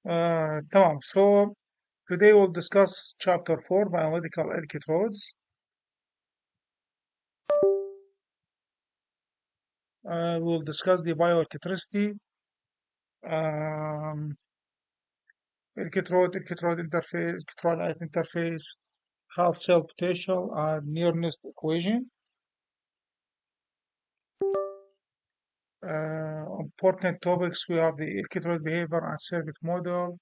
تمام. So today we'll discuss chapter 4 biomedical electrodes. We'll discuss the bioelectricity, um, electrode interface, electrolyte interface, half cell potential, and nearness equation. Important topics, we have the electrode behavior and circuit model,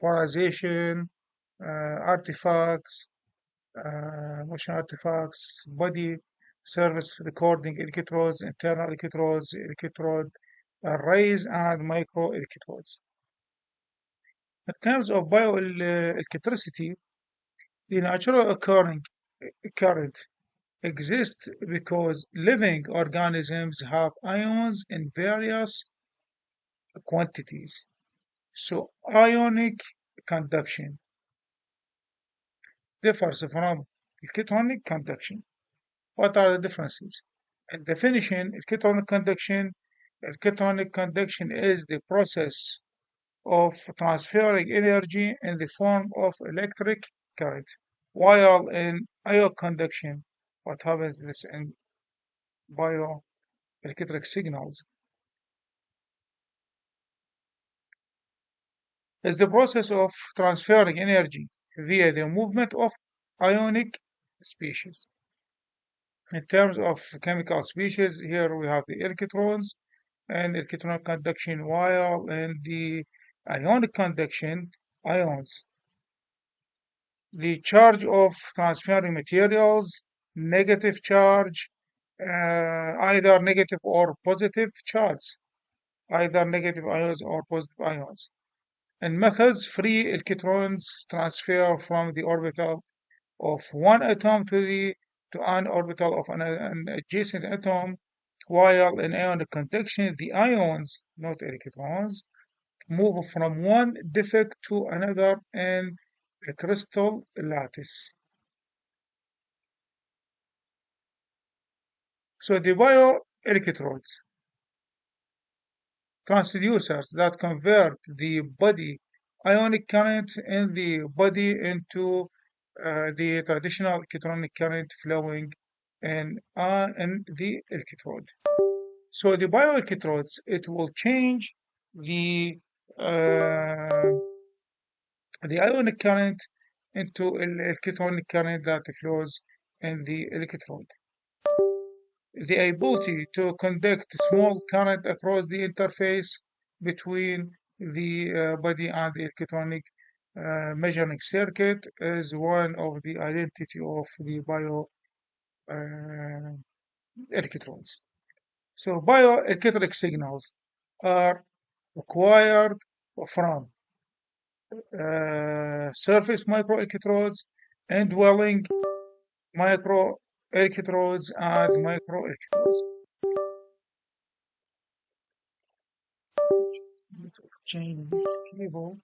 polarization, artifacts, motion artifacts, body surface recording electrodes, internal electrodes, electrode arrays, and microelectrodes. In terms of bioelectricity, the natural occurring current exists because living organisms have ions in various quantities. So ionic conduction differs from electronic conduction. What are the differences? In definition, electronic conduction is the process of transferring energy in the form of electric current. While in ion conduction, what happens is in bioelectric signals is the process of transferring energy via the movement of ionic species. In terms of chemical species, here we have the electrons and electronic conduction, while in the ionic conduction, ions. The charge of transferring materials, negative charge, either negative or positive charge, either negative ions or positive ions. In methods, free electrons transfer from the orbital of one atom to an orbital of an adjacent atom, while in ionic conduction, the ions, not electrons, move from one defect to another in a crystal lattice. So the bioelectrodes, transducers that convert the body ionic current in the body into the traditional electronic current flowing in the electrode. So the bioelectrodes, it will change the uh, the ionic current into electronic current that flows in the electrode. The ability to conduct small current across the interface between the body and the electronic measuring circuit is one of the identity of the uh, electrons. So bioelectric signals are acquired from surface microelectrodes, indwelling microelectrodes, and microelectrodes. Change this cable.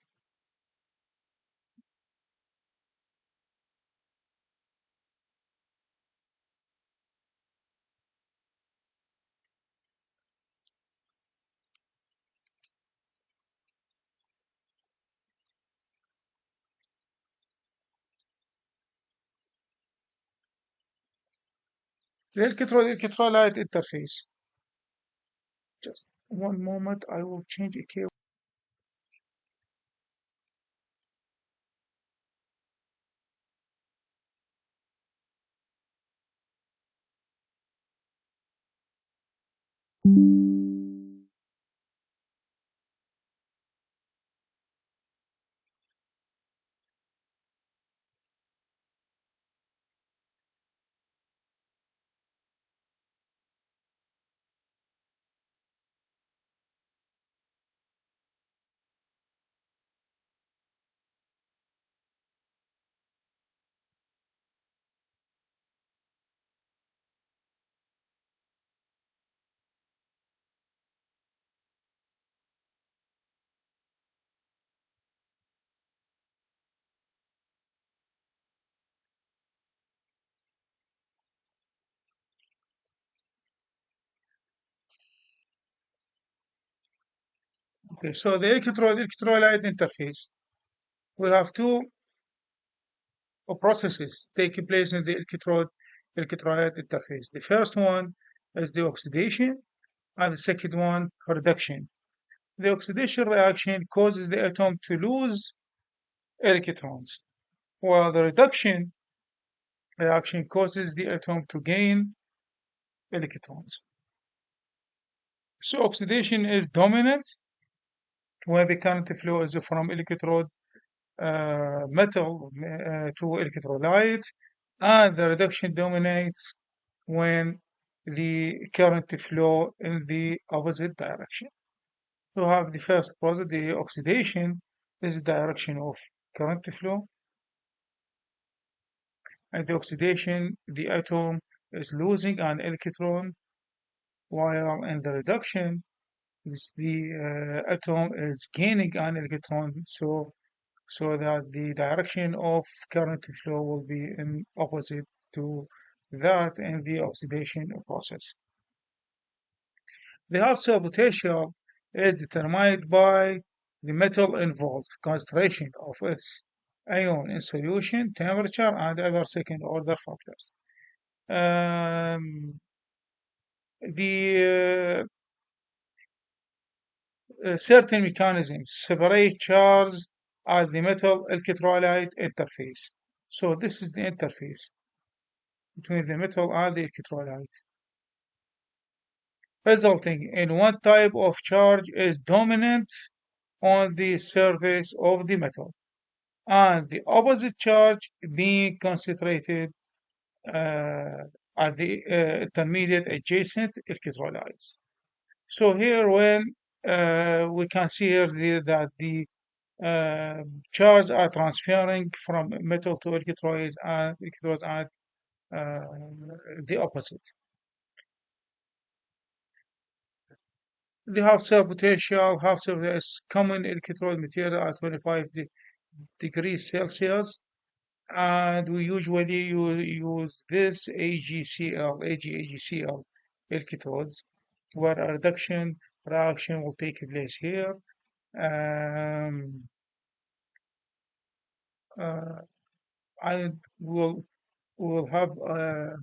The electrolyte interface. Just one moment, I will change a cable. Okay, so the electrolyte interface. We have two processes taking place in the electrolyte interface. The first one is the oxidation, and the second one reduction. The oxidation reaction causes the atom to lose electrons, while the reduction reaction causes the atom to gain electrons. So oxidation is dominant when the current flow is from electrode metal to electrolyte, and the reduction dominates when the current flow in the opposite direction. To have the first process, the oxidation is the direction of current flow. At the oxidation, the atom is losing an electron, while in the reduction, the atom is gaining an electron, so that the direction of current flow will be in opposite to that in the oxidation process. The half cell potential is determined by the metal involved, concentration of its ion in solution, temperature, and other second order factors. The certain mechanisms separate charge at the metal electrolyte interface. So this is the interface between the metal and the electrolyte, resulting in one type of charge is dominant on the surface of the metal, and the opposite charge being concentrated uh, at the intermediate adjacent electrolytes. So here, when we can see here that the charges are transferring from metal to electrodes and uh, the opposite. The half cell potential, half cell is common electrode material at 25 degrees Celsius, and we usually use this AgCl electrodes, where a reduction reaction will take place here. Um, uh, I will have a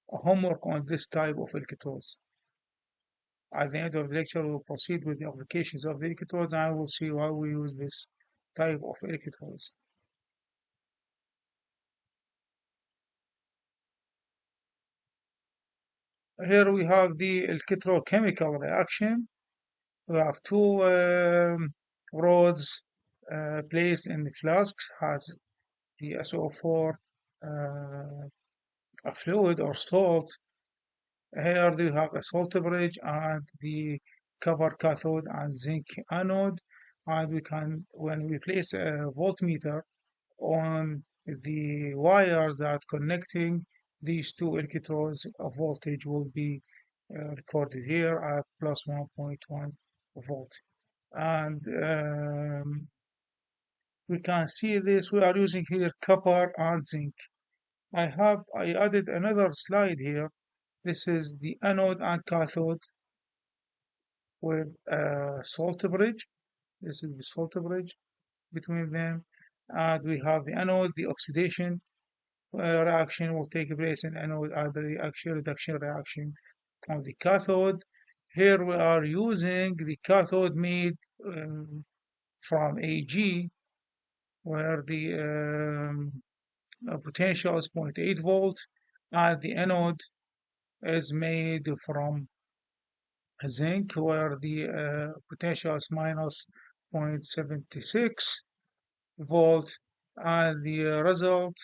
homework on this type of electrodes. At the end of the lecture, we'll proceed with the applications of the electrodes, and I will see why we use this type of electrodes. Here we have the electrochemical reaction. We have two rods placed in the flask, has the SO4 a fluid or salt. Here we have a salt bridge and the copper cathode and zinc anode. And we can, when we place a voltmeter on the wires that connecting these two electrodes, a voltage will be recorded here at plus 1.1 volt. And we can see this. We are using here copper and zinc. I added another slide here. This is the anode and cathode with a salt bridge. This is the salt bridge between them. And we have the anode, the oxidation reaction will take place in anode, and the reduction reaction on the cathode. Here we are using the cathode made from Ag, where the potential is 0.8 volt, and the anode is made from zinc, where the potential is minus 0.76 volt, and the result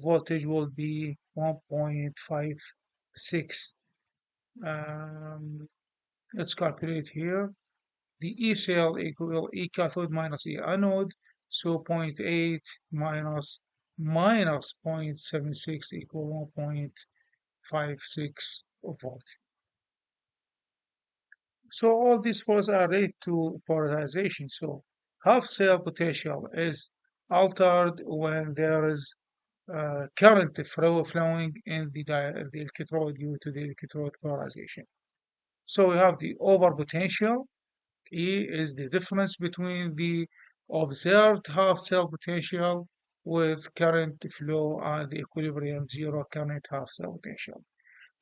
voltage will be 1.56. Let's calculate here. The E cell equal E cathode minus E anode, so zero point 0.8 minus 0.76 equal 1.56 volt. So all these forces are related to polarization. So half cell potential is altered when there is current flowing in the electrode due to the electrode polarization. So we have the over potential E is the difference between the observed half cell potential with current flow and the equilibrium zero current half cell potential.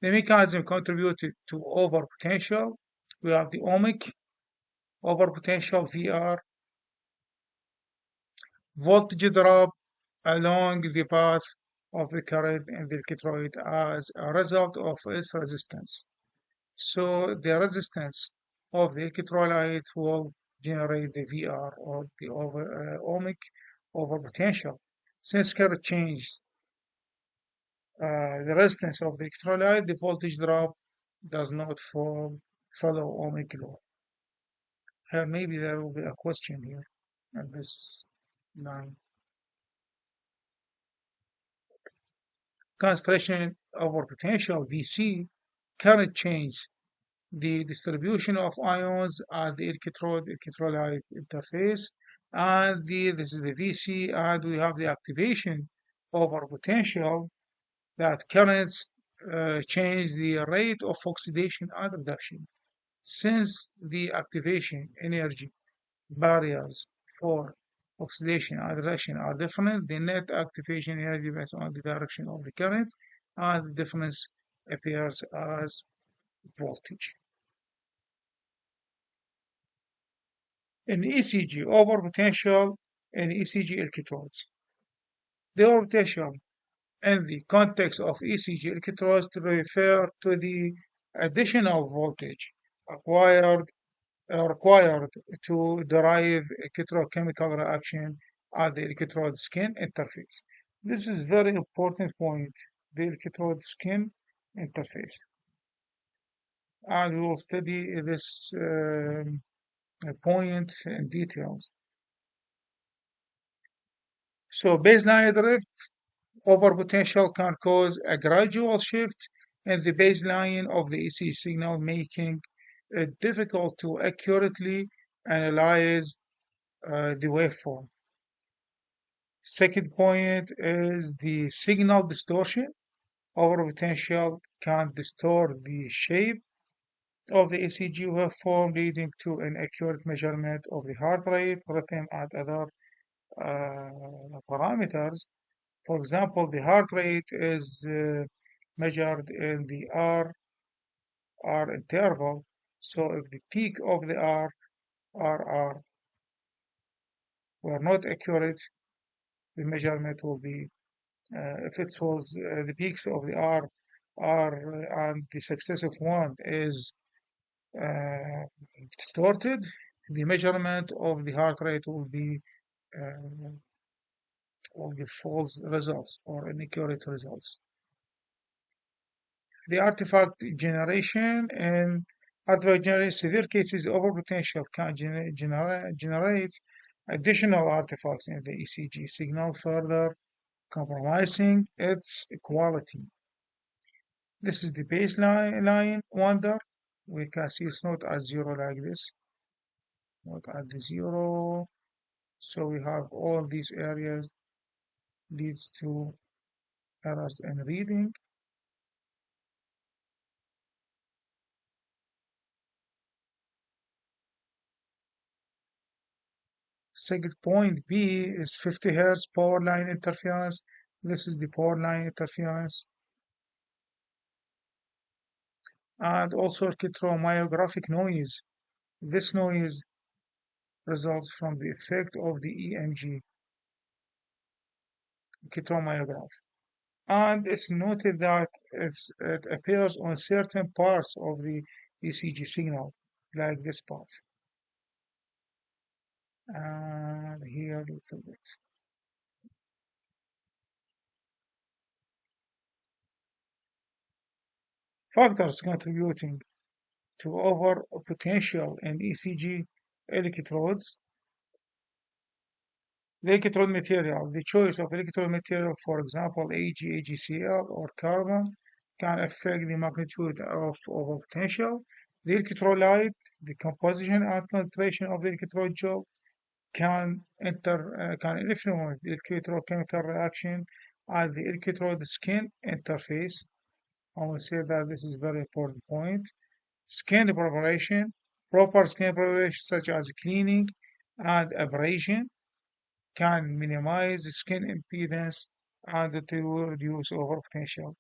The mechanism contributed to overpotential. We have the ohmic overpotential VR, voltage drop along the path of the current in the electrode as a result of its resistance. So the resistance of the electrolyte will generate the VR or the ohmic overpotential. Since current change the resistance of the electrolyte, the voltage drop does not follow ohmic law. Here maybe there will be a question here at this line. Concentration over potential VC current change the distribution of ions at the electrolyte interface, and this is the VC, and we have the activation over potential that currents change the rate of oxidation and reduction. Since the activation energy barriers for oxidation and reduction are different, the net activation energy depends on the direction of the current, and the difference appears as voltage. In ECG, overpotential in ECG electrodes. The overpotential in the context of ECG electrodes refer to the additional voltage acquired required to derive electrochemical reaction at the electrode skin interface. This is very important point, the electrode skin interface. And we will study this point in details. So baseline drift overpotential can cause a gradual shift in the baseline of the ECG signal, making it difficult to accurately analyze the waveform. Second point is the signal distortion. Overpotential can distort the shape of the ECG waveform, leading to inaccurate measurement of the heart rate, rhythm, and other parameters. For example, the heart rate is measured in the R interval. So if the peak of the RR were not accurate, the measurement will be, if it was the peaks of the and the successive one is uh, distorted, the measurement of the heart rate uh, will give false results or inaccurate results. The artifact generation and artifact generation severe cases overpotential can generate additional artifacts in the ECG signal, further compromising its quality. This is the baseline wonder. We can see it's not at zero like this, not at the zero. So we have all these areas leads to errors in reading. Second point B is 50 Hz power line interference. This is the power line interference. And also electromyographic noise. This noise results from the effect of the EMG, electromyograph. And it's noted that it appears on certain parts of the ECG signal, like this part. And here a little bit. Factors contributing to overpotential in ECG electrodes. The electrode material, the choice of electrode material, for example, AgCl or carbon, can affect the magnitude of overpotential. The electrolyte, the composition and concentration of the electrode gel can influence the electrochemical reaction at the electrode skin interface. I will say that this is a very important point. Skin preparation, Proper skin preparation, such as cleaning and abrasion, can minimize skin impedance and to reduce over potential.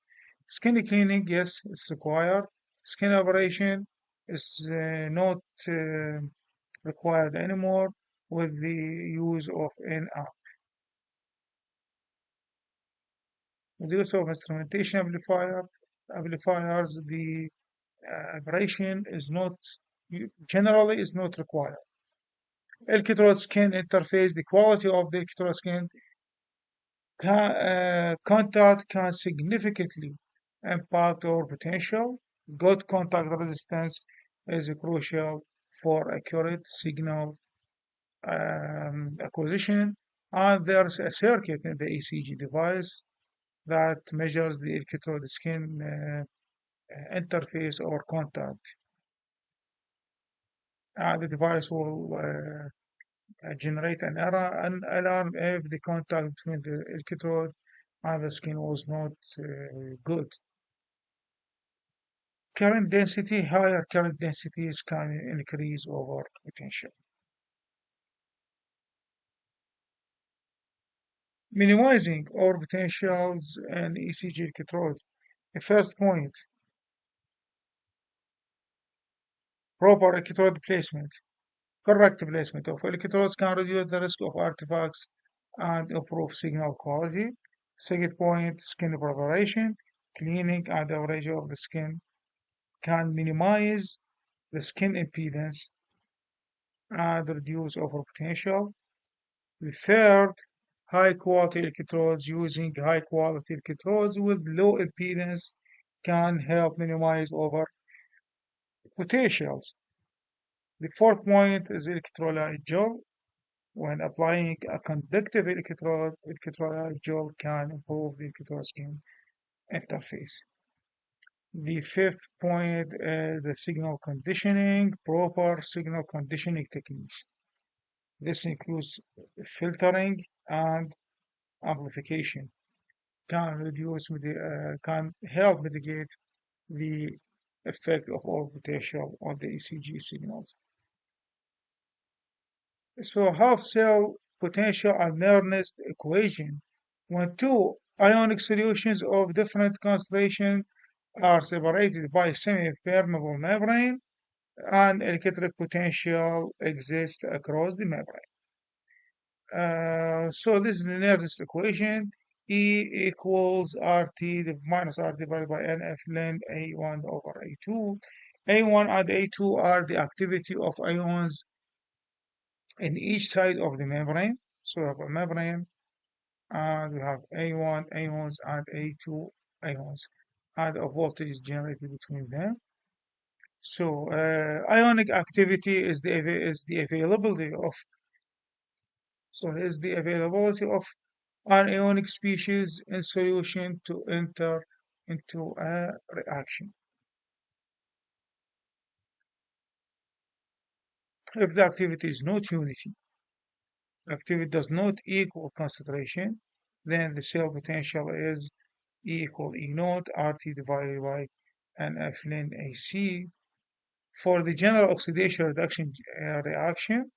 Skin cleaning, yes, it's required. Skin abrasion is not required anymore with the use of NR. With the use of instrumentation amplifiers, the abrasion is not generally is not required. Electrode skin interface, the quality of the electrode skin contact can significantly impact our potential. Good contact resistance is crucial for accurate signal acquisition, and there's a circuit in the ECG device that measures the electrode skin interface or contact. The device will generate an alarm if the contact between the electrode and the skin was not good. Current density, higher current densities can increase over potential. Minimizing over potentials and ECG electrodes. The first point, proper electrode placement. Correct placement of electrodes can reduce the risk of artifacts and improve signal quality. Second point, skin preparation. Cleaning and abrasion of the skin can minimize the skin impedance and reduce over potential. The third, high quality electrodes. Using high quality electrodes with low impedance can help minimize over potentials. The fourth point is electrolyte gel. When applying a conductive electrode, electrolyte gel can improve the electrode skin interface. The fifth point is the signal conditioning, proper signal conditioning techniques. This includes filtering and amplification. Can help mitigate the effect of all potential on the ECG signals. So half cell potential and Nernst equation. When two ionic solutions of different concentration are separated by semi-permeable membrane, and electric potential exists across the membrane. So this is the Nernst equation. E equals RT minus R divided by NF ln A1 over A2. A1 and A2 are the activity of ions in each side of the membrane. So we have a membrane and we have A1 ions and A2 ions and a voltage generated between them. So ionic activity is the availability of an ionic species in solution to enter into a reaction. If the activity is not unity, activity does not equal concentration, then the cell potential is E equal E naught RT divided by NF ln AC. For the general oxidation reduction reaction,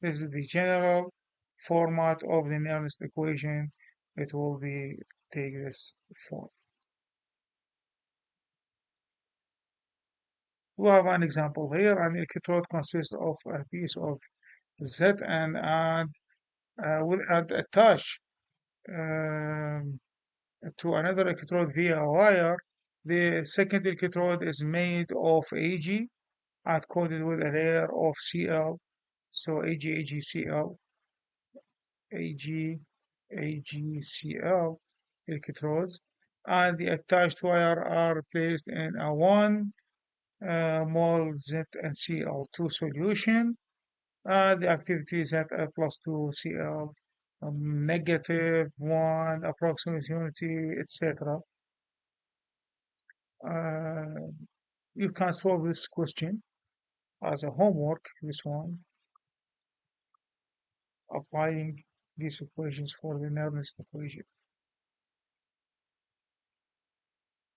this is the general format of the Nernst equation. It will be take this form. We have an example here. An electrode consists of a piece of Zn and will add attach to another electrode via a wire. The second electrode is made of Ag and coated with a layer of Cl. So AgCl, AgCl electrodes, and the attached wire are placed in a 1 mole ZnCl2 solution. The activity is at plus 2 Cl, negative 1, approximate unity, etc. You can solve this question as a homework, this one, applying these equations for the Nernst equation.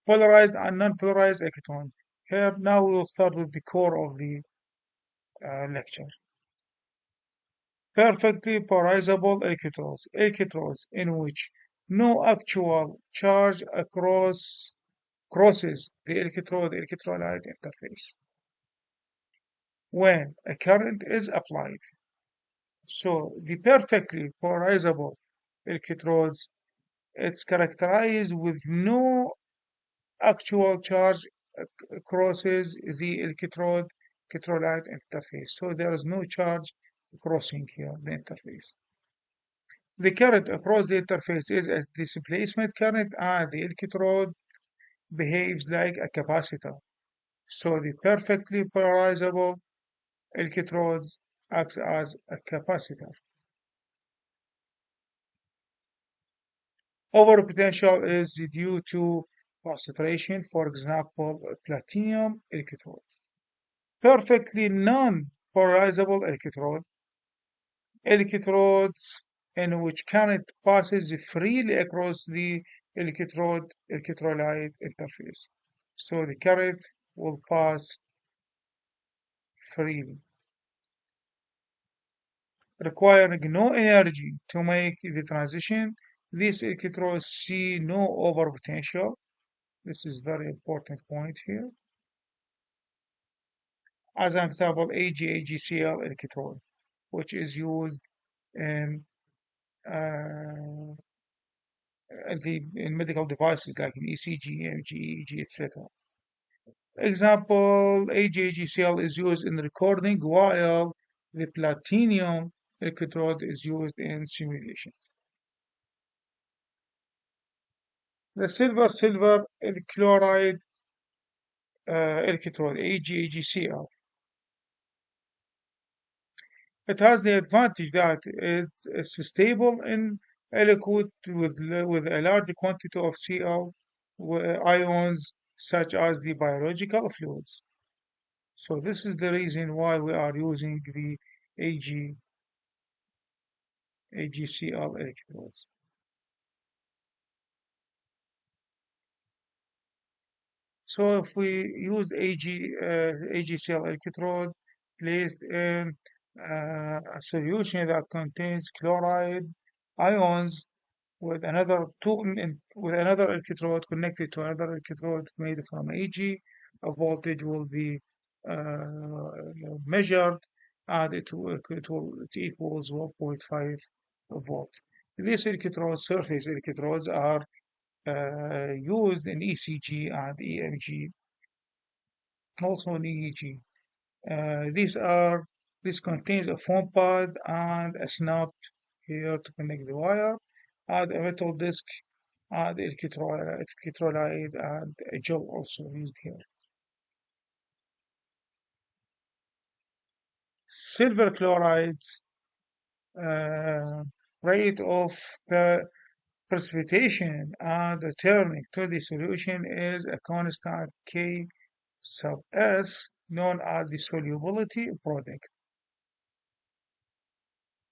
Polarized and non-polarized electron. Here now we will start with the core of the lecture. Perfectly polarizable electrodes, electrodes in which no actual charge crosses the electrode electrolyte interface when a current is applied. So the perfectly polarizable electrodes, it's characterized with no actual charge crosses the electrolyte interface. So there is no charge crossing here the interface. The current across the interface is a displacement current and the electrode behaves like a capacitor. So the perfectly polarizable electrodes acts as a capacitor. Overpotential is due to concentration, for example, platinum electrode. Perfectly non-polarizable electrodes in which current passes freely across the electrolyte interface. So the current will pass freely, requiring no energy to make the transition. These electrodes see no overpotential. This is very important point here. As an example, AgAgCl electrode, which is used in in medical devices like in ECG, EMG, EEG, etc. Example, AgAgCl is used in recording while the platinum electrode is used in simulation. The silver chloride electrode, AgAgCl, it has the advantage that it's stable in a liquid with a large quantity of Cl ions, such as the biological fluids. So this is the reason why we are using the Ag, AgCl electrodes. So if we use AgCl electrode placed in a solution that contains chloride ions with another electrode connected to another electrode made from Ag, a voltage will be measured and it equals 1.5 volt. These electrodes, surface electrodes, are used in ECG and EMG, also in EEG. This contains a foam pad and a snap here to connect the wire, and a metal disc and electrolyte and a gel also used here. Silver chloride's uh, rate of precipitation and returning to the solution is a constant K sub S known as the solubility product.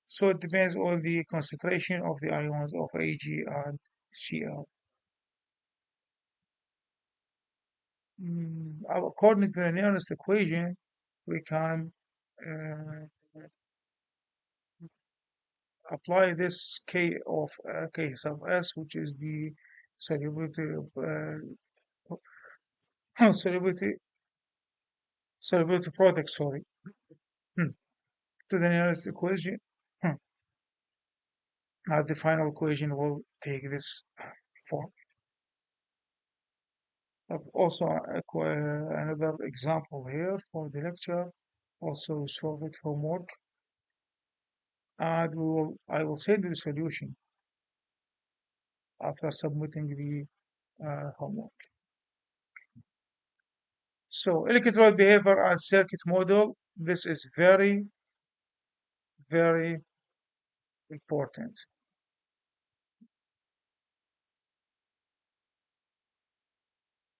So it depends on the concentration of the ions of Ag and Cl. According to the nearest equation, we can uh, apply this K of K sub S, which is the solubility solubility solubility product, sorry, hmm, to the nearest equation. The final equation will take this form. Also, another example here for the lecture. Also, solve it homework, and I will send you the solution after submitting the homework. So, electrode behavior and circuit model. This is very, very important.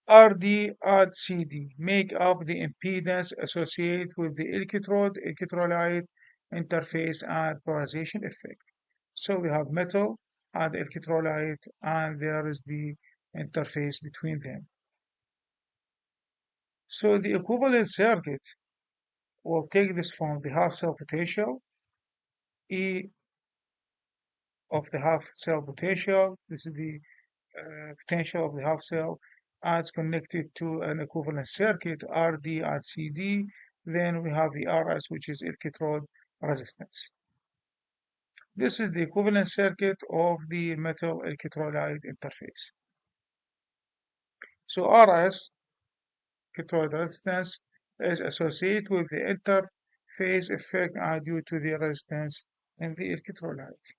RD and CD make up the impedance associated with the electrolyte interface and polarization effect. So we have metal and electrolyte, and there is the interface between them. So the equivalent circuit We'll take this from the half cell potential, E of the half cell potential. This is the potential of the half cell, and it's connected to an equivalent circuit, RD and CD. Then we have the RS, which is electrode resistance. This is the equivalent circuit of the metal electrolyte interface. So RS, electrode resistance, is associated with the interface effect due to the resistance in the electrolyte.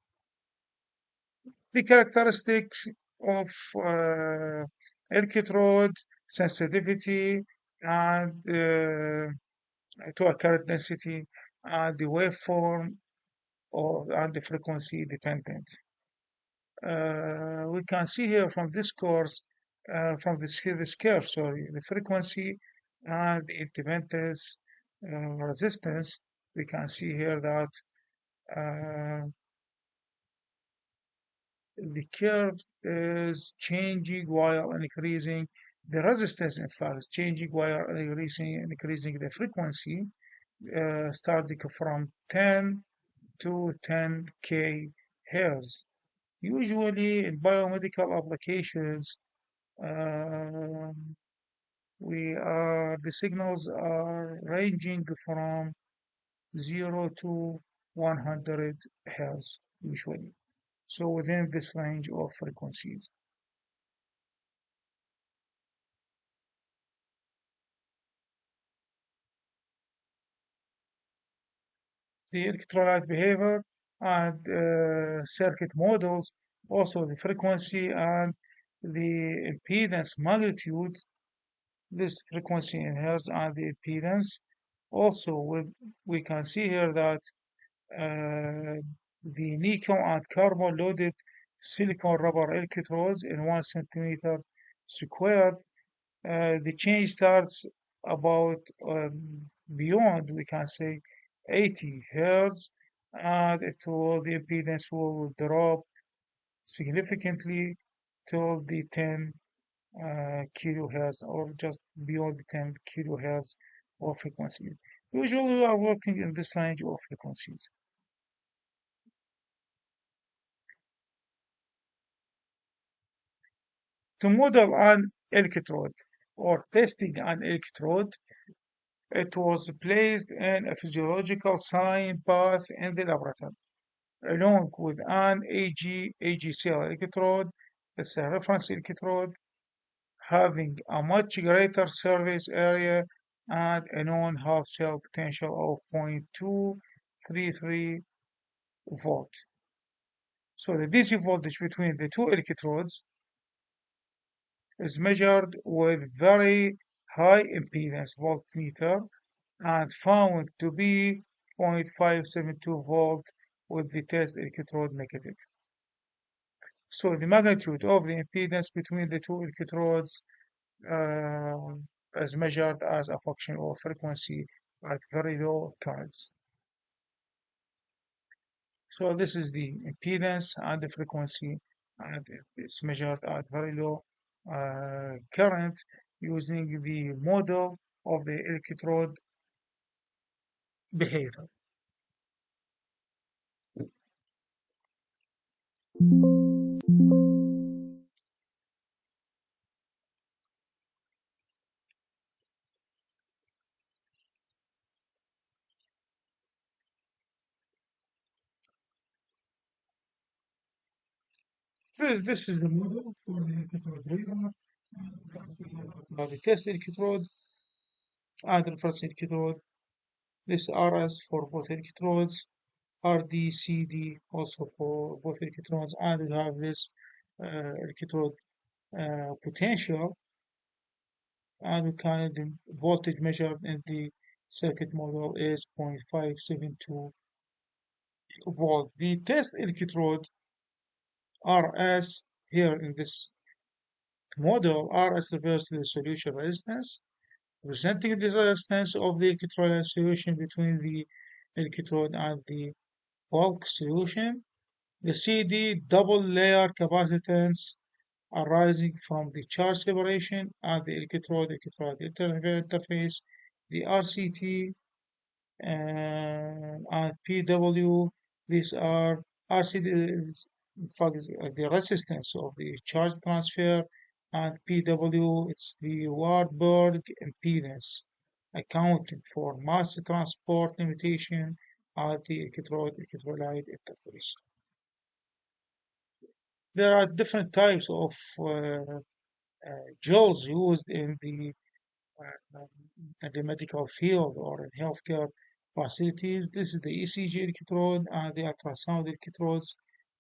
The characteristics of electrode sensitivity and to a current density and the waveform and the frequency dependent. We can see here from this course, from this curve, sorry, the frequency and the impedance resistance. We can see here that uh, the curve is changing while increasing the resistance, in fact, is changing while increasing the frequency, starting from 10 to 10k hertz. Usually in biomedical applications, the signals are ranging from 0 to 100 hertz usually. So within this range of frequencies. The electrolyte behavior and circuit models, also the frequency and the impedance magnitude, this frequency in hertz and the impedance. Also, we can see here that the nickel and carbon loaded silicon rubber electrodes in 1 centimeter squared, the change starts about beyond, we can say, 80 hertz, and the impedance will drop significantly till the 10 kilohertz or just beyond the 10 kilohertz of frequencies. Usually we are working in this range of frequencies. To model an electrode or testing an electrode, it was placed in a physiological sign path in the laboratory, along with an AGCL electrode. It's a reference electrode having a much greater surface area and a known half cell potential of 0.233 volt. So the DC voltage between the two electrodes is measured with very high impedance voltmeter and found to be 0.572 volt with the test electrode negative. So the magnitude of the impedance between the two electrodes uh, is measured as a function of frequency at very low currents. So this is the impedance and the frequency, and it's measured at very low current using the model of the electrode behavior. This is the model for the electrode radar. The test electrode and reference electrode. This RS for both electrodes, RDCD also for both electrons, and we have this electrode potential, and we can the voltage measured in the circuit model is 0.572 volt. The test electrode RS here in this model, RS refers to the solution resistance, representing the resistance of the electrolyte solution between the electrode and the bulk solution. The CD double layer capacitance arising from the charge separation and the electrode interface, the RCT and PW, these are RCD is in fact the resistance of the charge transfer, and PW it's the Warburg impedance, accounting for mass transport limitation at the electrolyte interface. There are different types of gels used uh, in the medical field or in healthcare facilities. This is the ECG electrode and the ultrasound electrodes.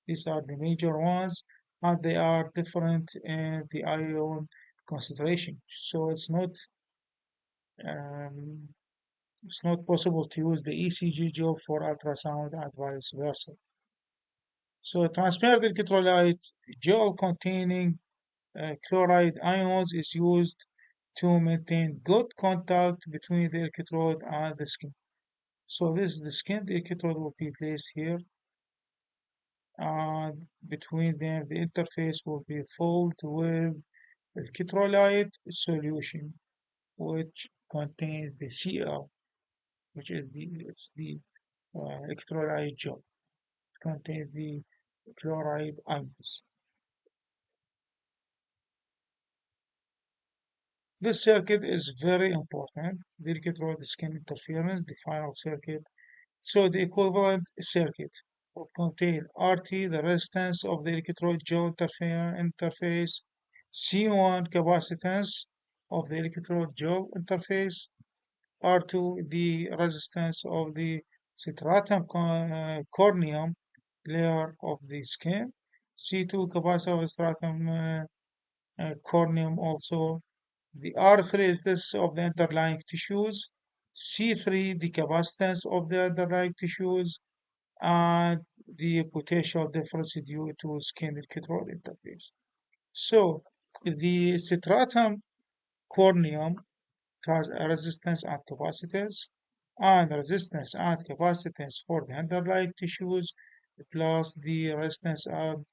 These are the major ones, and they are different in the ion concentration. So um, it's not possible to use the ECG gel for ultrasound and vice versa. So transparent electrolyte gel containing chloride ions is used to maintain good contact between the electrode and the skin. So this is the skin, the electrode will be placed here, and between them the interface will be filled with electrolyte solution, which contains the Cl, which is the electrolyte gel. It contains the chloride ions. This circuit is very important. The electrode skin interference, the final circuit. So the equivalent circuit will contain RT, the resistance of the electrode gel interface, C1 capacitance of the electrode gel interface, R2 the resistance of the stratum corneum layer of the skin, C2 capacitance of stratum corneum also, the R3 is this of the underlying tissues, C3 the capacitance of the underlying tissues, and the potential difference due to skin electrode interface. So the stratum corneum has a resistance and capacitance, and resistance and capacitance for the underlying tissues, plus the resistance and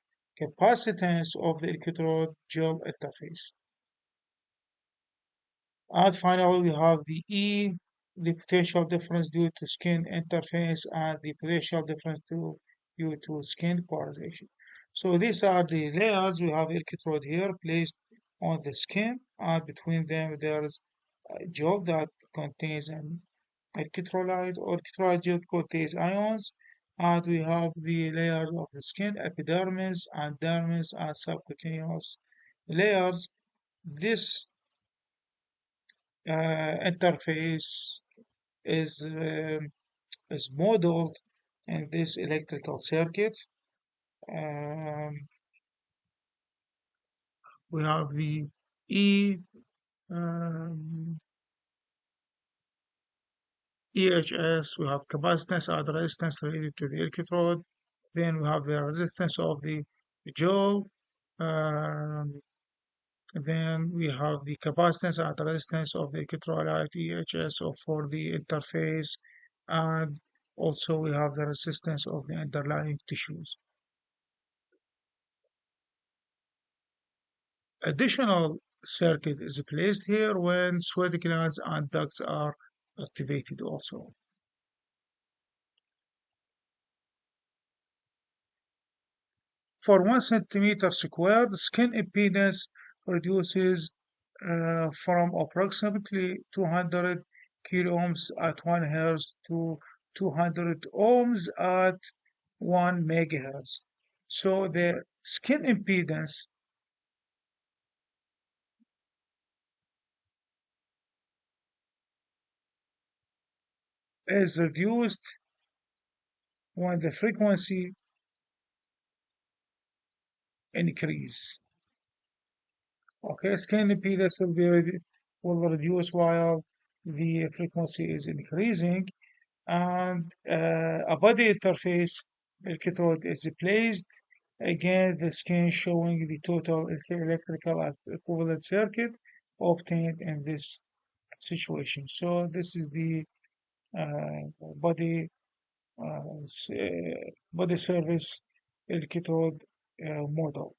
capacitance of the electrode gel interface. And finally, we have the E, the potential difference due to skin interface, and the potential difference due to skin polarization. So these are the layers. We have electrode here placed on the skin, and between them there is a gel that contains an electrolyte or electrolyte gel contains ions. And we have the layers of the skin, epidermis and dermis and subcutaneous layers. This interface is um, is modeled in this electrical circuit. Um, we have the E um, EHS. We have capacitance and resistance related to the electrode. Then we have the resistance of the joule. Um, then we have the capacitance and resistance of the electrolyte EHS for the interface, and also we have the resistance of the underlying tissues. Additional circuit is placed here when sweat glands and ducts are activated also. For 1 centimeter squared, skin impedance reduces from approximately 200 kilo ohms at 1 hertz to 200 ohms at 1 megahertz. So the skin impedance is reduced when the frequency increase. Okay, skin impedance will reduce while the frequency is increasing, and a body interface electrode is placed. Again, the skin showing the total electrical equivalent circuit obtained in this situation. So this is the body body service electrode model.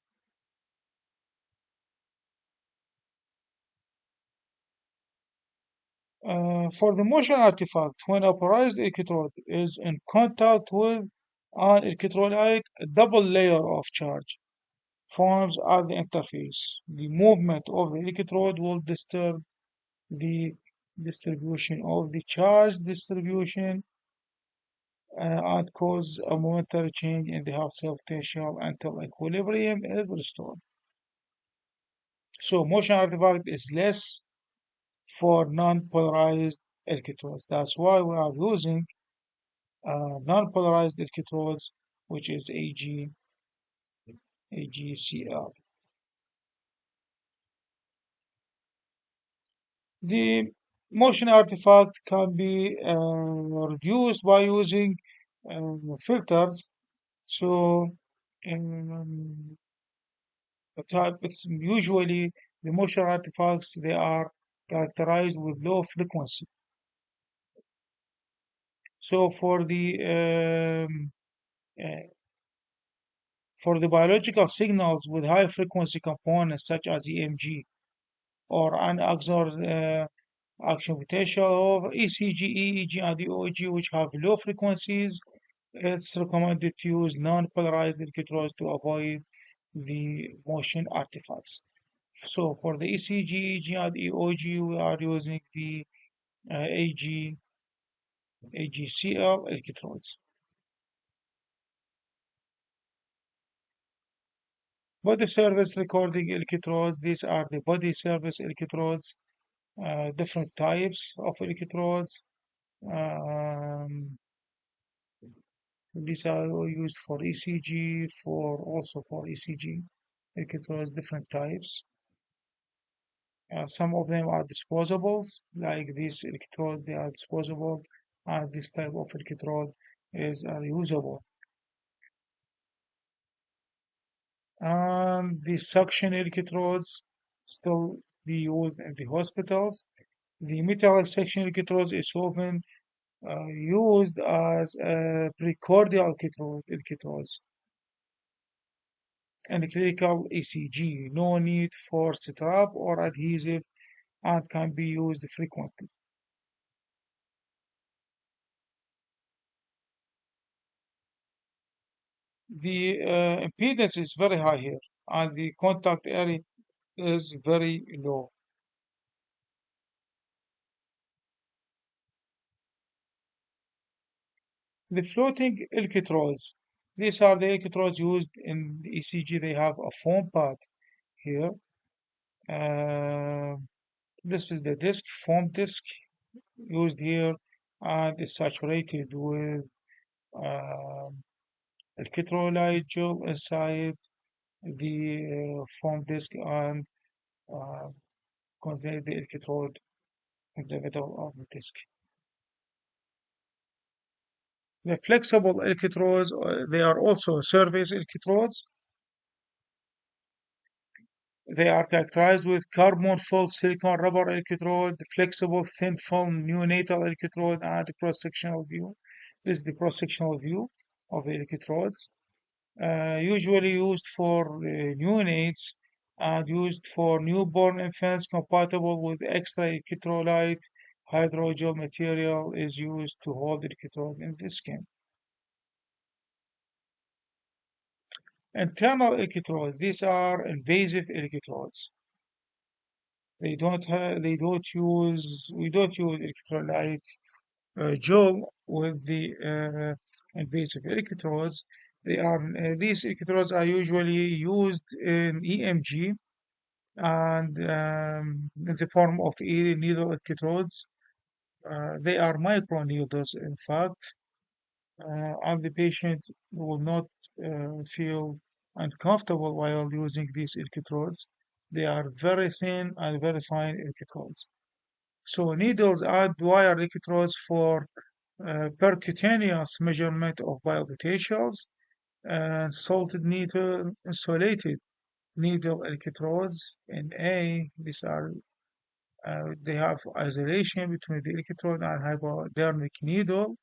For the motion artifact, when a polarized electrode is in contact with an electrolyte, a double layer of charge forms at the interface. The movement of the electrode will disturb the distribution of the charge distribution and cause a momentary change in the half-cell potential until equilibrium is restored. So motion artifact is less for non-polarized electrodes. That's why we are using non-polarized electrodes, which is AgCl. The motion artifact can be reduced by using filters. So um, it's usually the motion artifacts they are characterized with low frequency. So uh, for the biological signals with high frequency components such as EMG or an action potential or ECG, EEG, and EOG, which have low frequencies, it's recommended to use non-polarized electrodes to avoid the motion artifacts. So for the ECG, EEG, and EOG, we are using the AGCL electrodes. Body surface recording electrodes, these are the body surface electrodes, different types of electrodes. Um, these are all used for ECG, for also for ECG electrodes, different types. Some of them are disposables, like this electrode, they are disposable, and this type of electrode is reusable. And the suction electrodes still be used in the hospitals. The metallic suction electrodes is often used as precordial electrodes in clinical ECG. No need for strap or adhesive and can be used frequently. The impedance is very high here and the contact area is very low. The floating electrodes. These are the electrodes used in the ECG. They have a foam pad here. Uh, this is the disc, foam disc used here, and is saturated with uh, electrolyte gel inside the foam disk and uh, contain the electrode in the middle of the disk. The flexible electrodes, they are also surface electrodes. They are characterized with carbon-filled silicon rubber electrode, flexible thin film neonatal electrode, and cross-sectional view. This is the cross-sectional view of the electrodes. Usually used for neonates and used for newborn infants compatible with extra electrolyte hydrogel material is used to hold electrode in the skin. Internal electrodes, these are invasive electrodes. We don't use electrolyte gel with the invasive electrodes. These electrodes are usually used in EMG and in the form of needle electrodes. They are micro needles, in fact, and the patient will not feel uncomfortable while using these electrodes. They are very thin and very fine electrodes. So needles add wire electrodes for percutaneous measurement of biopotentials and salted needle insulated needle electrodes in A. These are they have isolation between the electrode and hypodermic needle.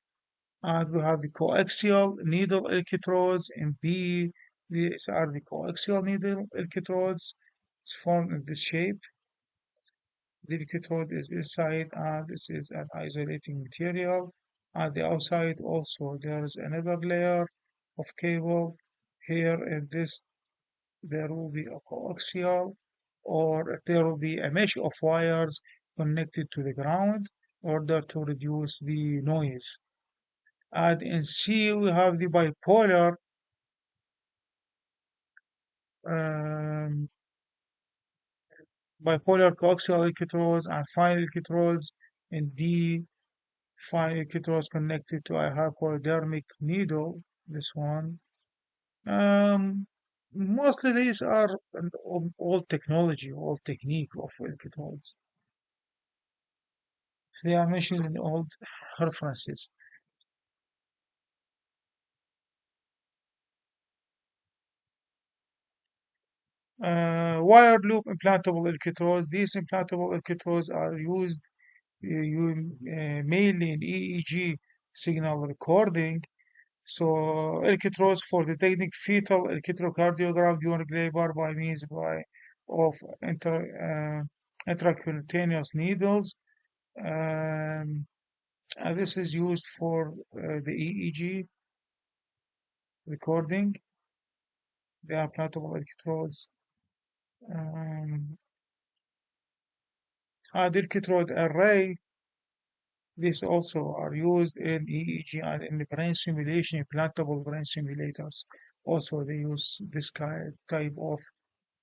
And we have the coaxial needle electrodes in B. These are the coaxial needle electrodes. It's formed in this shape. The electrode is inside and this is an isolating material. On the outside also there is another layer of cable. Here in this there will be a coaxial or there will be a mesh of wires connected to the ground in order to reduce the noise. And in C we have the um, bipolar coaxial electrodes and fine electrodes. In D, fine electrodes connected to a hypodermic needle. This one. Um, Mostly these are an old technology, old technique of electrodes. They are mentioned in old references. Wire loop implantable electrodes. These implantable electrodes are used mainly in EEG signal recording. So electrodes for detecting fetal electrocardiogram during labor by means of intracutaneous needles. Um, and this is used for the EEG recording, the implantable electrodes. Um, and electrode array, these also are used in EEG and in brain simulation, implantable brain simulators. Also, they use this type of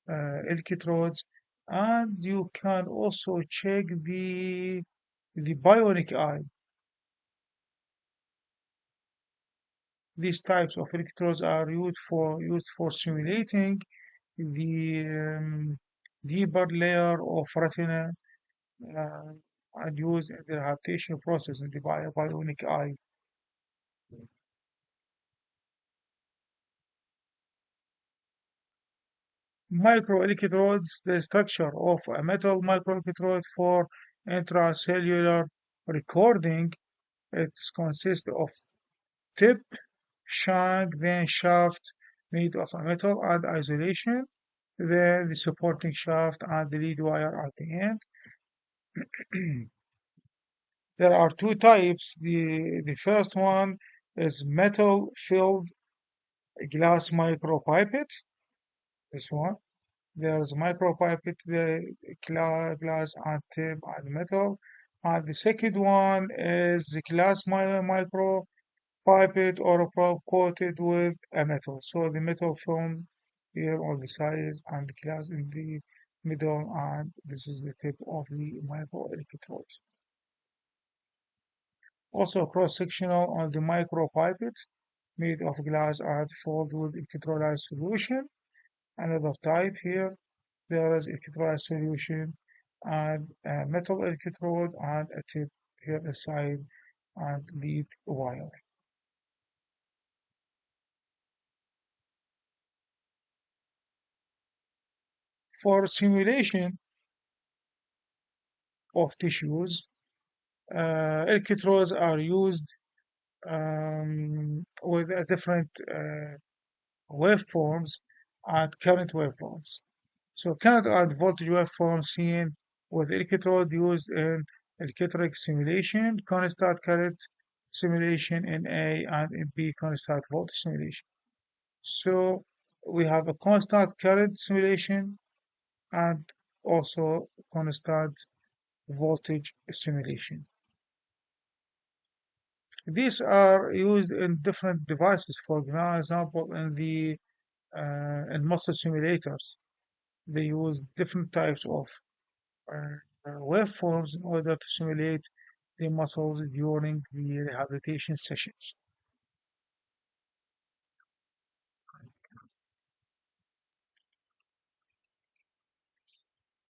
electrodes, and you can also check the bionic eye. These types of electrodes are used for simulating the deeper layer of retina uh, and used in the rehabilitation process in the bionic eye. Microelectrodes, the structure of a metal microelectrode for intracellular recording. It consists of tip, shank, then shaft made of a metal and isolation, then the supporting shaft and the lead wire at the end. There are two types. The first one is metal filled glass micropipette. This one. There's micropipette, the glass and tip and metal. And the second one is the glass micropipette or a probe coated with a metal. So the metal film here on the sides and the glass in the middle, and this is the tip of the microelectrode. Also cross-sectional on the micropipette made of glass and filled with electrolyte solution. Another type here, there is electrolyte solution and a metal electrode and a tip here aside and lead wire. For simulation of tissues, electrodes are used with a different waveforms and current waveforms. So current and voltage waveforms seen with electrode used in electric simulation, constant current simulation in A and in B constant voltage simulation. So we have a constant current simulation and also constant voltage simulation. These are used in different devices. For example, in muscle simulators, they use different types of waveforms in order to simulate the muscles during the rehabilitation sessions.